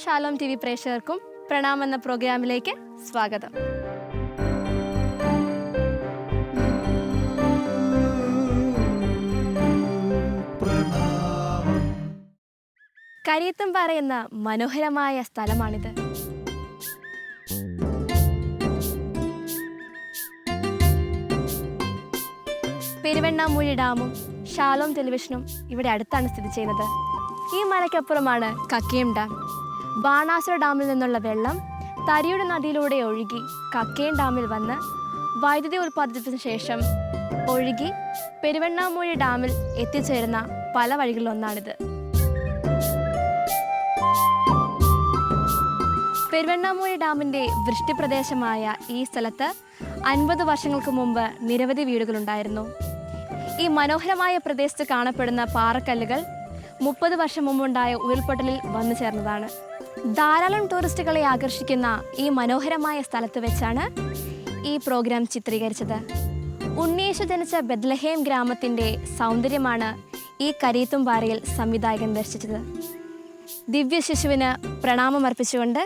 Shalom TV പ്രേക്ഷകർക്കും പ്രണാം എന്ന പ്രോഗ്രാമിലേക്ക് സ്വാഗതം. കരിയത്തുംപാറ എന്ന മനോഹരമായ സ്ഥലമാണിത്. പെരുവണ്ണാമൂഴി ഡാമും ഷാലോം ടെലിവിഷനും ഇവിടെ അടുത്താണ് സ്ഥിതി ചെയ്യുന്നത്. ഈ മലയ്ക്കപ്പുറമാണ് കക്കയം ഡാം. ബാണാസുര ഡാമിൽ നിന്നുള്ള വെള്ളം തരിയുടെ നദിയിലൂടെ ഒഴുകി കക്കയം ഡാമിൽ വന്ന് വൈദ്യുതി ഉൽപ്പാദിച്ചതിനു ശേഷം ഒഴുകി പെരുവണ്ണാമൂഴി ഡാമിൽ എത്തിച്ചേരുന്ന പല വഴികളിലൊന്നാണിത്. പെരുവണ്ണാമൂഴി ഡാമിൻ്റെ വൃഷ്ടിപ്രദേശമായ ഈ സ്ഥലത്ത് 50 വർഷങ്ങൾക്ക് മുമ്പ് നിരവധി വീടുകളുണ്ടായിരുന്നു. ഈ മനോഹരമായ പ്രദേശത്ത് കാണപ്പെടുന്ന പാറക്കല്ലുകൾ 30 വർഷം മുമ്പുണ്ടായ ഉരുൾപൊട്ടലിൽ വന്നു ചേർന്നതാണ്. ധാരാളം ടൂറിസ്റ്റുകളെ ആകർഷിക്കുന്ന ഈ മനോഹരമായ സ്ഥലത്ത് വെച്ചാണ് ഈ പ്രോഗ്രാം ചിത്രീകരിച്ചത്. ഉണ്ണിയേശു ജനിച്ച ബെത്ലഹേം ഗ്രാമത്തിൻ്റെ സൗന്ദര്യമാണ് ഈ കരിയത്തുംപാറയിൽ സംവിധായകൻ ദർശിച്ചത്. ദിവ്യ ശിശുവിന് പ്രണാമം അർപ്പിച്ചുകൊണ്ട്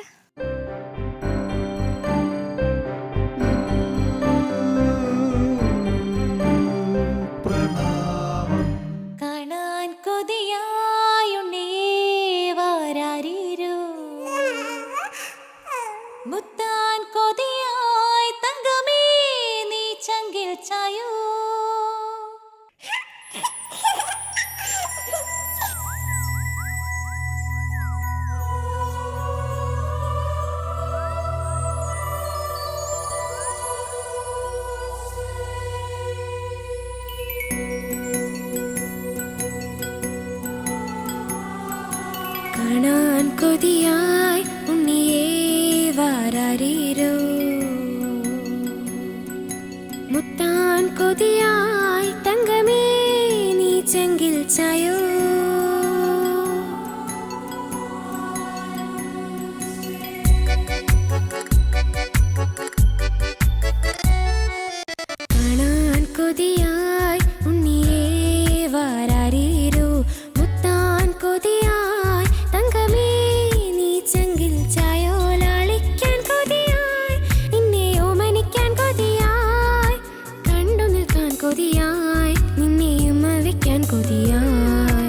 കാണാൻ കൊതിയായി ഉണ്ണിയേ വാരാരീരോ, മുത്താൻ കൊതിയായി തങ്കമേ നീ ചെങ്കിൽ ചായോ. കാണാൻ കൊതിയായി ഉണ്ണിയേ വാരാരീരോ, മുത്താൻ കൊതിയായി തങ്കമേ നീ ചെങ്കിൽ ചായോ. ലാളിക്കാൻ കൊതിയായി നിന്നെ ഓമനിക്കാൻ കൊതിയായി, കണ്ടു നിൽക്കാൻ കൊതിയായി നിന്നെ ഉമ്മ വയ്ക്കാൻ കൊതിയായി.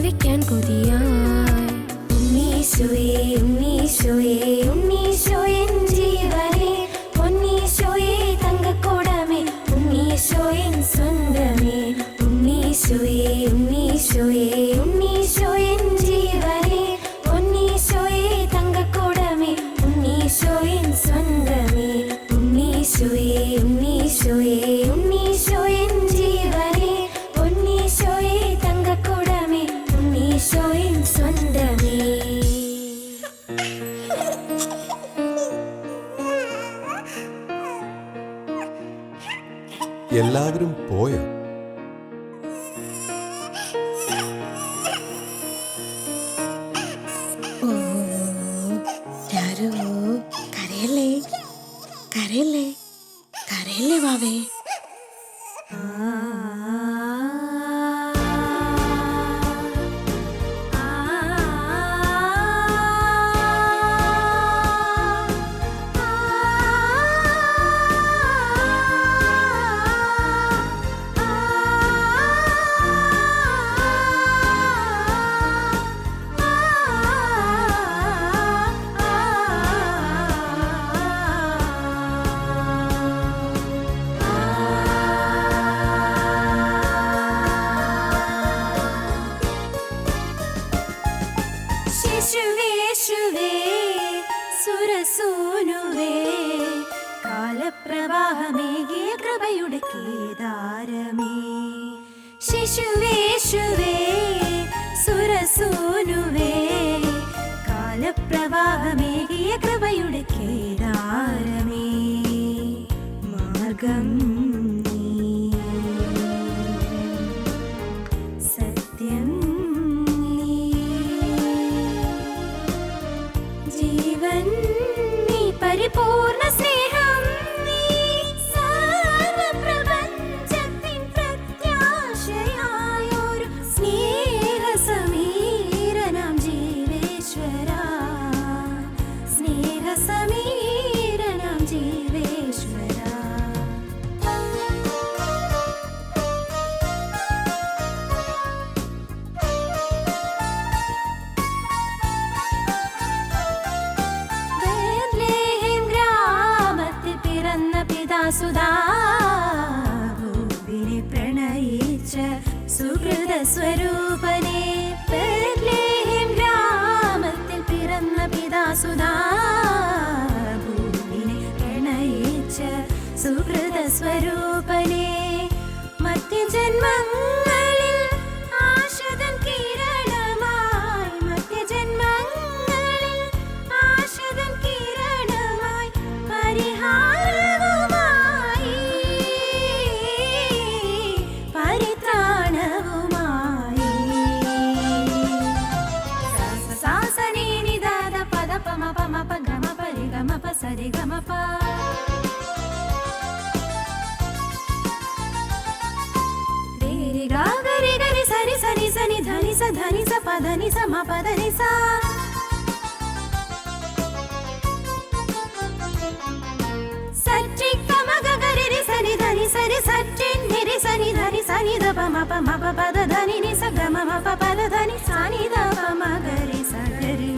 കുളിക്കാൻ കൊതിയായി. ഉണ്ണീശോയേ ഉണ്ണീശോയേ ഉണ്ണീശോയൻ ജീവനേ, പൊന്നീശോയേ തങ്കക്കുടമേ, ഉണ്ണീശോയൻ സ്വന്തമേ. ഉണ്ണീശോയേ ഉണ്ണീശോയേ ഉണ്ണീശോയൻ ജീവനേ, പൊന്നീശോയേ തങ്കക്കുടമേ, ഉണ്ണീശോയൻ സ്വന്തമേ. ഉണ്ണീശോയേ ഉണ്ണീശോയേ ഉണ്ണീശോയൻ ജീവനേ, പൊന്നീശോയേ തങ്കക്കുടമേ, ഉണ്ണീശോയൻ സ്വന്തമേ. എല്ലാവരും പോയോ? ഓ ചാരു, കരയല്ലേ കരയല്ലേ കരയല്ലേ വാവേ. ശിശുവേശുവേ സുരസൂനുവേ, കാലപ്രവാഹമേകിയ കൃപയുടെ കേദാരമേ. ശിശുവേശുവേ സുരസൂനുവേ, കാലപ്രവാഹമേകിയ കൃപയുടെ കേദാരമേ. മാർഗം നീ, സത്യം നീ, ജീവൻ നീ, പരിപൂർണ സ്നേഹം നീ, സർവപ്രപഞ്ചത്തിൻ പ്രത്യാശയായൊരു സ്നേഹസമീരനാം ജീവേശ്വരാ, സ്നേഹസമീരനാം ജീവേശ്വരാ. ബേത്ലഹേം ഗ്രാമത്തിൽ പിറന്ന പിതാസുതാ, ഭൂവിനെ പ്രണയിച്ച സുഹൃത സ്വരൂപനെ. ബേത്ലഹേം ഗ്രാമത്തിൽ പിറന്ന പിതാസുതാ, ഭൂവിനെ പ്രണയിച്ച സുഹൃത സ്വരൂപനെ. മധ്യജന്മങ്ങളിൽ ആശ്രിതൻ കിരണമായി, മധ്യജന്മങ്ങളിൽ ആശ്രിതൻ കിരണമായി, പരിഹാരവുമായി, പരിത്രാണവുമായി. സാസനി നിദാദ പദ പമ പമ പ ഗമ പരി ഗമ പ സരി ഗമ പ. గరి గరి సరి సరి సని ధని స ధని స పదని స మ పదని స. సచ్చి కమ గ గరి రి సని ధని సరి సచ్చి నిరి సని ధని సని ద ప మ ప మ ప పద ధని ని స గ మ మ ప పద ధని సని ద ప మ గరి స గరి.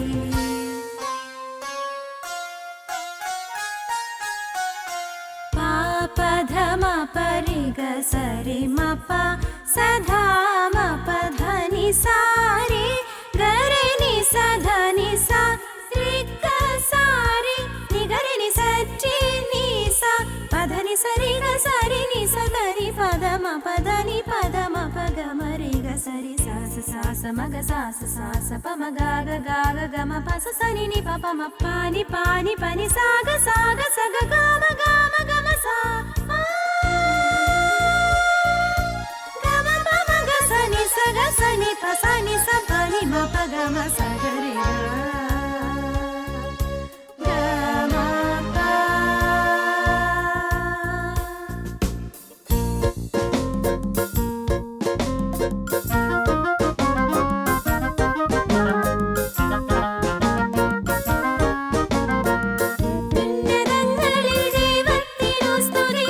పాప ధమ పరి గ సరి మ ప సధా మ ప ధని సారి గరి ని స ధని స రి గ సారి ని గరి ని సచ్చి ని స పధని సరి గ సరి ని స గరి పద మ పద ని పద మ ప గ మ రి గ సరి స స స స మ గ స స స స ప మ గ గ గ గ గ మ ప స స ని ని ప ప మ ప ని ప ని ప ని స గ స గ గ మ గ మ గ మ స ఆ. సగ సని ప సని స పని మ ప గ మ స గ రి గ గ మ ప. ഉന്നതങ്ങളിൽ ദൈവത്തിനു സ്തുതി,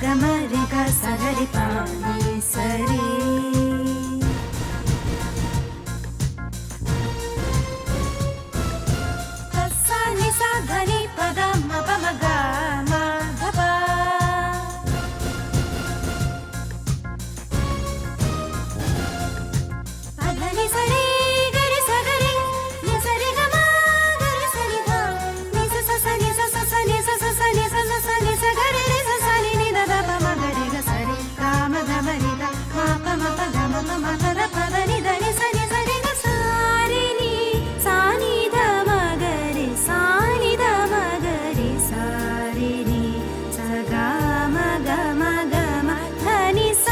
ഗമ രി ഗ സഗരി പാനി സരി സ നി സ ധ നി പ ധ മ പ മ ഗ മ ധ പ പ ധ നി സ രി ഗ രി സ ഗ രി നി സ രി ഗ മ ഗ രി സ നി ധ നി സ സ സ നി സ സ സ നി സ സ സ നി സ സ സ നി സ ഗ രി രി സ സ നി നി ധ ധ പ മ ഗ രി ഗ സ രി ഗ മ ധ മ രി ഗ മ പ മ പ ഗ മ പ മ ധ ധ പ ധ നി ധ നി സ നി സ രി ഗ സ രി നി സ നി ധ മ ഗ രി സ നി ധ മ ഗ രി സ രി നി സ ഗ മ ഗ മ ഗ മ ധ നി സ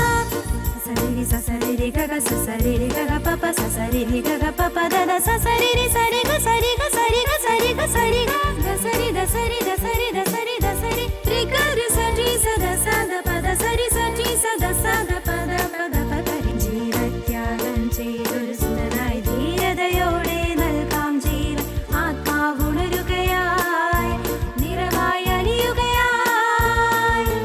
സ രി രി സ സ രി രി ഗ ഗ സ സ രി രി ഗ ഗ പ പ സ സ രി രി ഗ ഗ പ പ ധ ധ സ സ രി രി സ രി ഗ സ രി ഗ സ രി ഗ സ രി ഗ സ രി ഗ ധ സ രി ധ സ രി ധ സ രി ധ സ രി ധ സ രി രി ഗ രി സ രി സ ധ സ ധ പ ധ സ രി സ രി സ ധ സ ധ പ ധ പ ധ പ ധ രി ജീവത്യാഗം ചെയ്തൊരു സുന്ദരായി ധീരതയോടെ നൽകാം ജീവൻ ആത്മാവുണരുകയായി നിറമായി അലിയുകയായി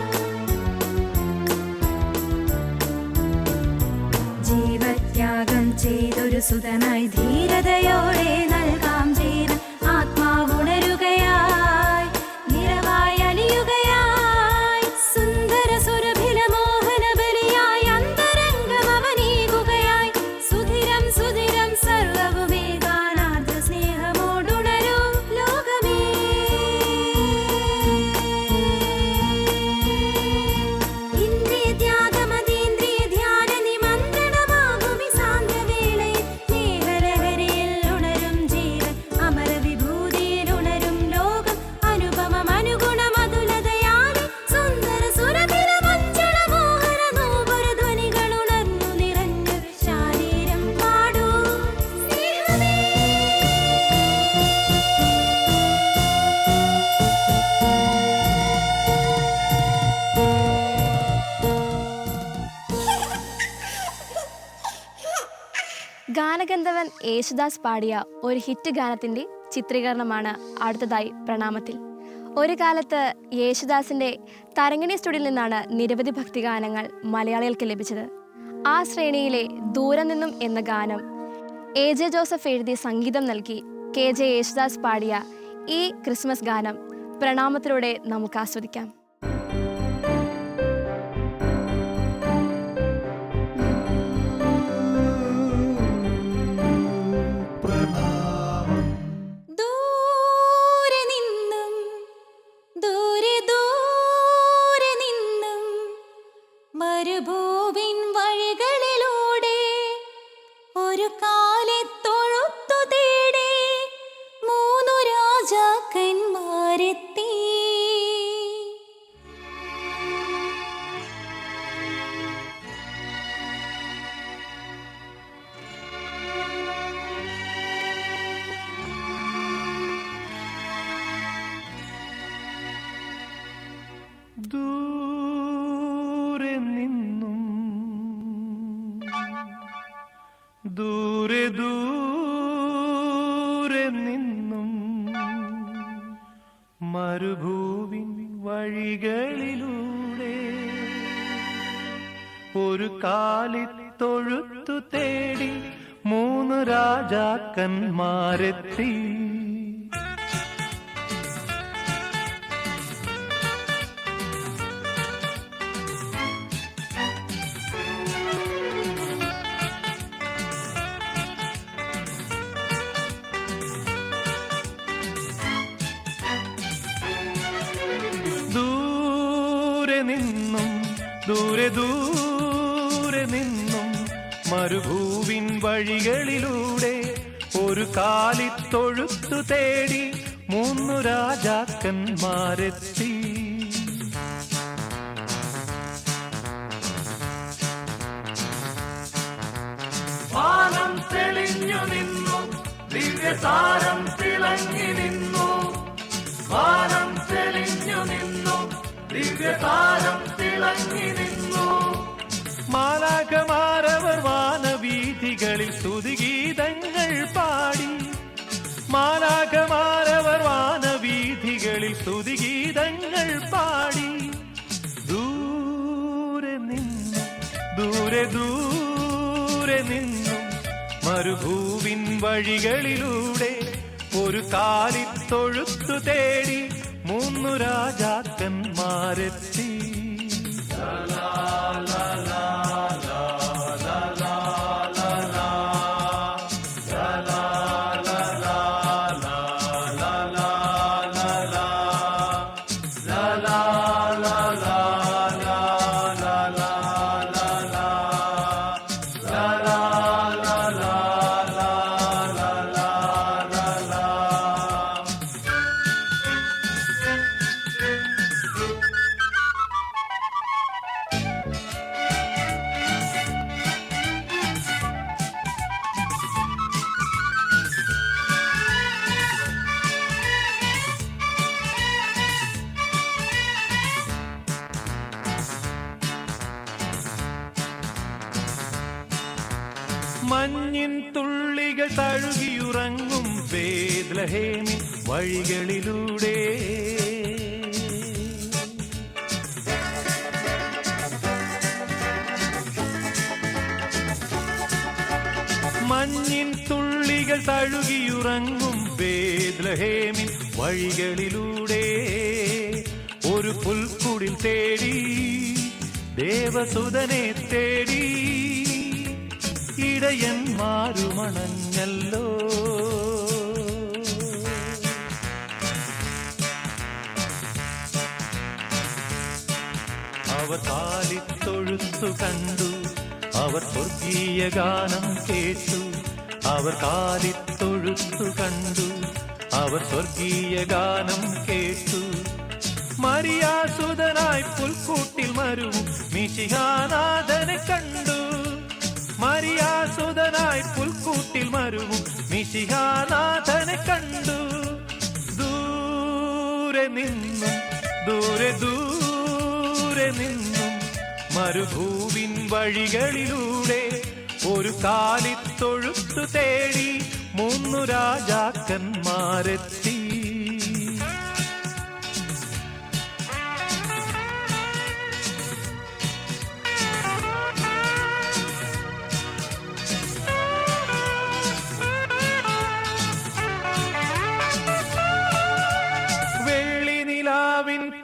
ജീവത്യാഗം ചെയ്തൊരു സുതനായി ധീരതയോടെ നൽകാം ജീവൻ ആത്മാവുണരുകയായി നിറമായി അലിയുകയായി സുന്ദര സുരഭില മോഹന ബലിയായി അന്തരംഗം അവനീകുകയായി സുധിരം സുധിരം സർവവുമേ ഗാനാർദ്ര സ്നേഹമോടുണരൂ ലോകമേ ഇന്ദ്രിയ ത്യാഗമതീന്ദ്രിയ ധ്യാന നിമന്ത്രണമാകുമി സാന്ധ്യവേളയിൽ സ്നേഹലഹരിയിൽ ഉണരും ജീവൻ അമര വിഭൂതിയിൽ ഉണരും ലോകം അനുപമം അനുഗുണമതുലതയാലെ സുന്ദര സുരഭില മഞ്ജുള മോഹന നൂപുര ധ്വനികൾ ഉണർന്നു നിറഞ്ഞു ശാരീരം പാടൂ സ്നേഹമേ ഗാനഗന്ധർവൻ യേശുദാസ് പാടിയ ഒരു ഹിറ്റ് ഗാനത്തിൻ്റെ ചിത്രീകരണമാണ് അടുത്തതായി പ്രണാമത്തിൽ. ഒരു കാലത്ത് യേശുദാസിൻ്റെ തരങ്ങിണി സ്റ്റുഡിയോയിൽ നിന്നാണ് നിരവധി ഭക്തിഗാനങ്ങൾ മലയാളികൾക്ക് ലഭിച്ചത്. ആ ശ്രേണിയിലെ ദൂരെ നിന്നും എന്ന ഗാനം AJ ജോസഫ് എഴുതി സംഗീതം നൽകി KJ യേശുദാസ് പാടിയ ഈ ക്രിസ്മസ് ഗാനം പ്രണാമത്തിലൂടെ നമുക്ക് ആസ്വദിക്കാം. ദൂരെ നിന്നും ദൂരെ ദൂരെ നിന്നും മരുഭൂവിൻ വഴികളിലൂടെ ഒരു കാലെത്തൊഴുത്തു തേടി മൂന്നു രാജാക്കന്മാരെത്തി. ദൂരെ നിന്നും ദൂരെ ദൂരെ നിന്നും മരുഭൂവിൻ വഴികളിലൂടെ ഒരു കാലിത്തൊഴുത്തു തേടി മൂന്ന് രാജാക്കന്മാരെത്തി. ദൂരെ നിന്നും ദൂരെ ദൂരെ നിന്നും മരുഭൂവിൻ വഴികളിലൂടെ ഒരു കാലിത്തൊഴുത്തു തേടി മൂന്നു രാജാക്കന്മാരെത്തി. വാനം തെളിഞ്ഞു നിന്നു, ദിവ്യതാരം തിളങ്ങി നിന്നു. വാനം തെളിഞ്ഞു നിന്നു, ദിവ്യതാരം തിളങ്ങി നിന്നു. മാലാഖമാരവർ വാനവീഥികളിൽ സ്തുതിഗീതങ്ങൾ പാടി. മാലാഖമാരവർ വാനവീഥികളിൽ സ്തുതിഗീതങ്ങൾ പാടി. ദൂരെ ദൂരെ ദൂരെ നിന്നും മരുഭൂവിൻ വഴികളിലൂടെ ഒരു കാലിത്തൊഴുത്തു തേടി 3 രാജാക്കന്മാരെത്തി. മഞ്ഞിൻ തുള്ളികൾ തഴുകിയുറങ്ങും ബേത്ലഹേമിൻ വഴികളിലൂടെ മഞ്ഞിൻ തുള്ളികൾ തഴുകിയുറങ്ങും ബേത്ലഹേമിൻ വഴികളിലൂടെ ഒരു പുൽക്കുടിൽ തേടി ദേവസുതനെ തേടി ഇടയന്മാരുമണഞ്ഞല്ലോ. അവർ കാലിത്തൊഴുത്തു കണ്ടു, അവർ സ്വർഗീയ ഗാനം കേട്ടു. അവർ കാലിത്തൊഴുത്തു കണ്ടു, അവർ സ്വർഗീയ ഗാനം കേട്ടു. മരിയാസുതനായി പുൽക്കൂട്ടിൽ മരുവും മിശിഹാനാഥനെ കണ്ടു. മരിയാസുതനായി പുൽക്കൂട്ടിൽ മരുവും മിശിഹാനാഥനെ കണ്ടു. ദൂരെ നിന്നും ദൂരെ ദൂരെ നിന്നും മരുഭൂവിൻ വഴികളിലൂടെ ഒരു കാലിത്തൊഴുത്തു തേടി 3 രാജാക്കന്മാരെത്തി.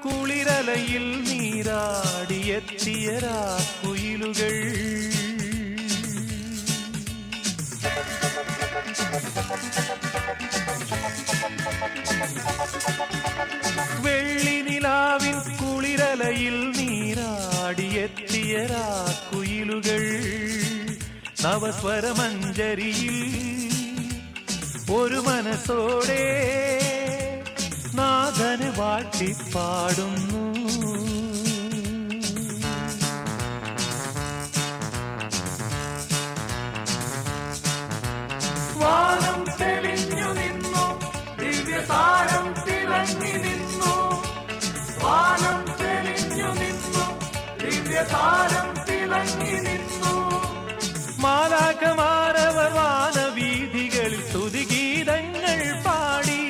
കുളിരലയിൽ നീരാടിയെത്തിയ രാക്കുയിലുകൾ വെള്ളിനിലാവിൻ കുളിരലയിൽ നീരാടിയെത്തിയ രാക്കുയിലുകൾ നവസ്വരമഞ്ജരിയിൽ ഒരു മനസ്സോടെ നാഥനെ വാഴ്ത്തിപ്പാടുന്നു. വാനം തെളിഞ്ഞു നിന്നു, ദിവ്യതാരം തിളങ്ങി നിന്നു. വാനം തെളിഞ്ഞു നിന്നു, ദിവ്യതാരം തിളങ്ങി നിന്നു. മാലാഖമാരവർ വാനവീഥികളിൽ സ്തുതിഗീതങ്ങൾ പാടി.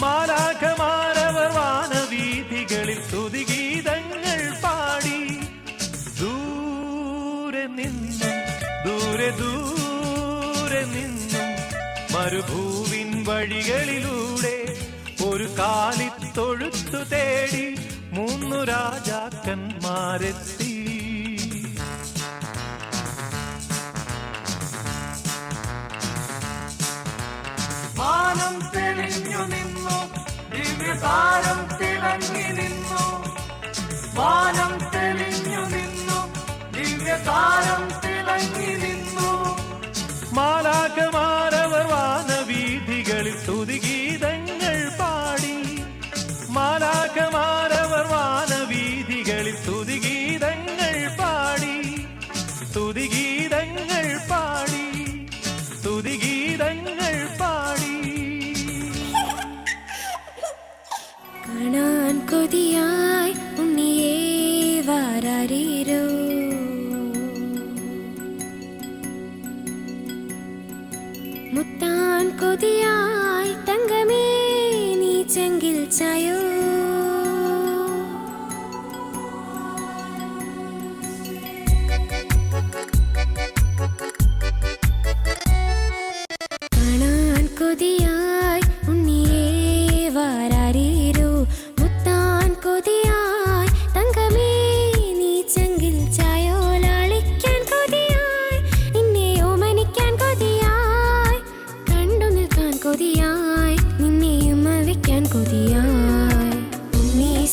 മാലാഖമാരവർ വാനവീഥികളിൽ സ്തുതിഗീതങ്ങൾ പാടി. ദൂരെ നിന്നും ദൂരെ ദൂരെ നിന്നും മരുഭൂവിൻ വഴികളിലൂടെ ഒരു കാലിത്തൊഴുത്തു തേടി 3 രാജാക്കന്മാരെത്തി. വാനം തെളിഞ്ഞു നിന്നു, ദിവ്യതാരം തിളങ്ങി നിന്നു. വാനം തെളിഞ്ഞു നിന്നു, ദിവ്യതാരം തിളങ്ങി നിന്നു. മാലാഖമാരവർ വാനവീഥികളിൽ സ്തുതിഗീതങ്ങൾ പാടി. മാലാഖമാരവർ വാനവീഥികളിൽ സ്തുതിഗീതങ്ങൾ പാടി. സ്തുതിഗീതങ്ങൾ പാടി. സ്തുതിഗീതങ്ങൾ പാടി. കാണാൻ കൊതിയായി ഉണ്ണിയേ വാരാരീരോ. മുത്താൻ കൊതിയായി തങ്കമേ നീ ചെങ്കിൽ ചായോ.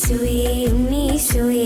ഉണ്ണീശോയേ ഉണ്ണീശോയേ